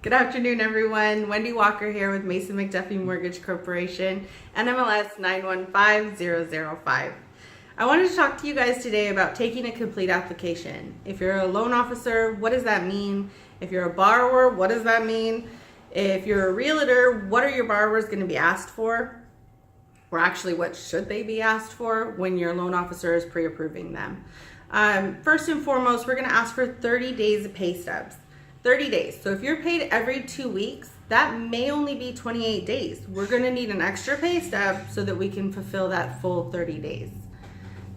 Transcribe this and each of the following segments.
Good afternoon, everyone. Wendy Walker here with Mason McDuffie Mortgage Corporation, NMLS 915005. I wanted to talk to you guys today about taking a complete application. If you're a loan officer, what does that mean? If you're a borrower, what does that mean? If you're a realtor, what are your borrowers going to be asked for? Or actually, what should they be asked for when your loan officer is pre-approving them? First and foremost, we're going to ask for 30 days of pay stubs. 30 days. So if you're paid every 2 weeks, that may only be 28 days. We're going to need an extra pay stub so that we can fulfill that full 30 days.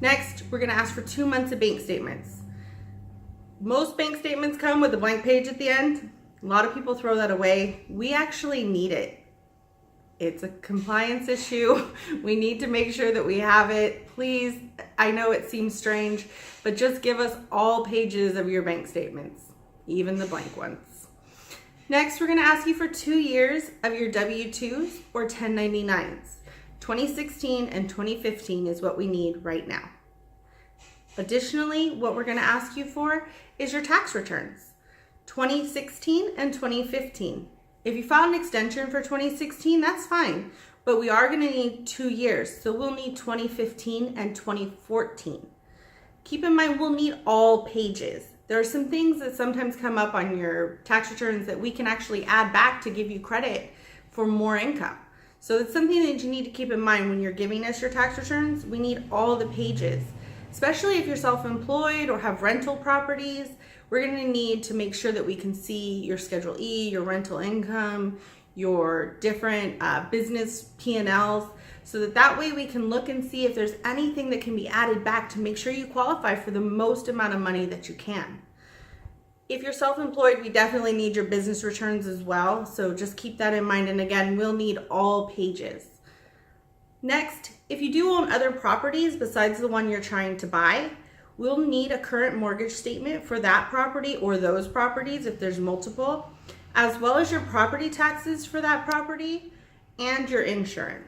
Next, we're going to ask for 2 months of bank statements. Most bank statements come with a blank page at the end. A lot of people throw that away. We actually need it. It's a compliance issue. We need to make sure that we have it. Please, I know it seems strange, but just give us all pages of your bank statements, even the blank ones. Next, we're going to ask you for 2 years of your W-2s or 1099s. 2016 and 2015 is what we need right now. Additionally, what we're going to ask you for is your tax returns, 2016 and 2015. If you file an extension for 2016, that's fine, but we are going to need 2 years, so we'll need 2015 and 2014. Keep in mind, we'll need all pages. There are some things that sometimes come up on your tax returns that we can actually add back to give you credit for more income. So it's something that you need to keep in mind when you're giving us your tax returns. We need all the pages, especially if you're self-employed or have rental properties. We're going to need to make sure that we can see your Schedule E, your rental income, your different business P&Ls, so that way we can look and see if there's anything that can be added back to make sure you qualify for the most amount of money that you can. If you're self-employed, we definitely need your business returns as well, so just keep that in mind. And again, we'll need all pages. Next, if you do own other properties besides the one you're trying to buy, we'll need a current mortgage statement for that property or those properties if there's multiple, as well as your property taxes for that property and your insurance.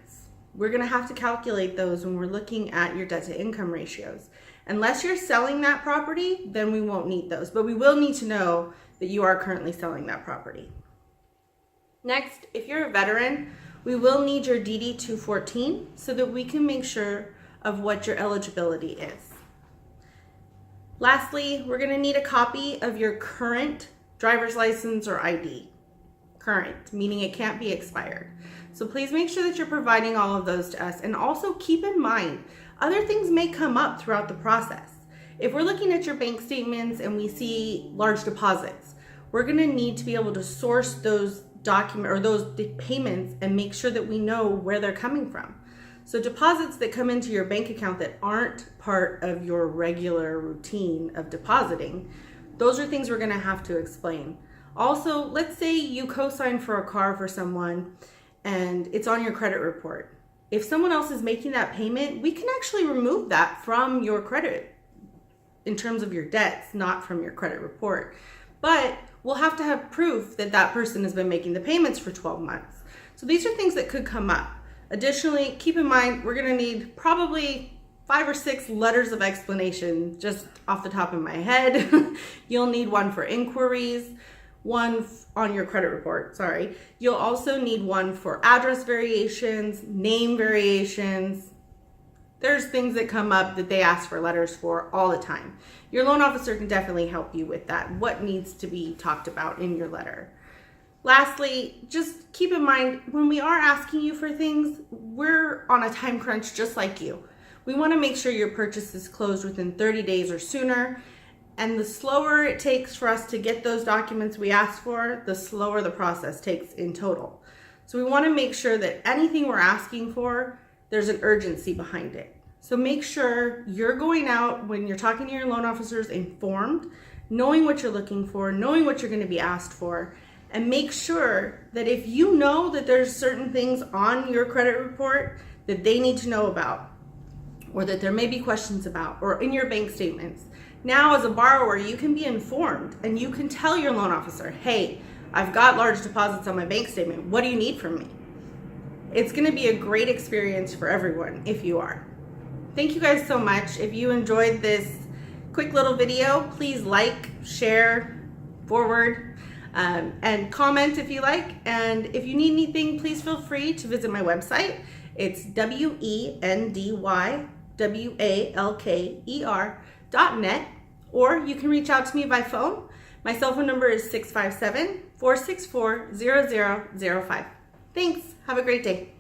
We're going to have to calculate those when we're looking at your debt to income ratios. Unless you're selling that property, then we won't need those, but we will need to know that you are currently selling that property. Next, if you're a veteran, we will need your DD-214 so that we can make sure of what your eligibility is. Lastly, we're going to need a copy of your current driver's license or ID. Current, meaning it can't be expired. So please make sure that you're providing all of those to us. And also keep in mind, other things may come up throughout the process. If we're looking at your bank statements and we see large deposits, we're going to need to be able to source those those payments and make sure that we know where they're coming from. So deposits that come into your bank account that aren't part of your regular routine of depositing, those are things we're going to have to explain. Also, let's say you co-sign for a car for someone and it's on your credit report. If someone else is making that payment, we can actually remove that from your credit in terms of your debts, not from your credit report. But we'll have to have proof that that person has been making the payments for 12 months. So these are things that could come up. Additionally, keep in mind, we're going to need probably 5 or 6 letters of explanation just off the top of my head. You'll need one for inquiries, one on your credit report, sorry. You'll also need one for address variations, name variations. There's things that come up that they ask for letters for all the time. Your loan officer can definitely help you with that, what needs to be talked about in your letter. Lastly, just keep in mind, when we are asking you for things, we're on a time crunch just like you. We want to make sure your purchase is closed within 30 days or sooner. And the slower it takes for us to get those documents we ask for, the slower the process takes in total. So we want to make sure that anything we're asking for, there's an urgency behind it. So make sure you're going out when you're talking to your loan officers informed, knowing what you're looking for, knowing what you're going to be asked for, and make sure that if you know that there's certain things on your credit report that they need to know about, or that there may be questions about, or in your bank statements, now as a borrower, you can be informed and you can tell your loan officer, hey, I've got large deposits on my bank statement. What do you need from me? It's going to be a great experience for everyone if you are. Thank you guys so much. If you enjoyed this quick little video, please like, share, forward. And comment if you like. And if you need anything, please feel free to visit my website. It's wendywalker.net, or you can reach out to me by phone. My cell phone number is 657-464-0005. Thanks. Have a great day.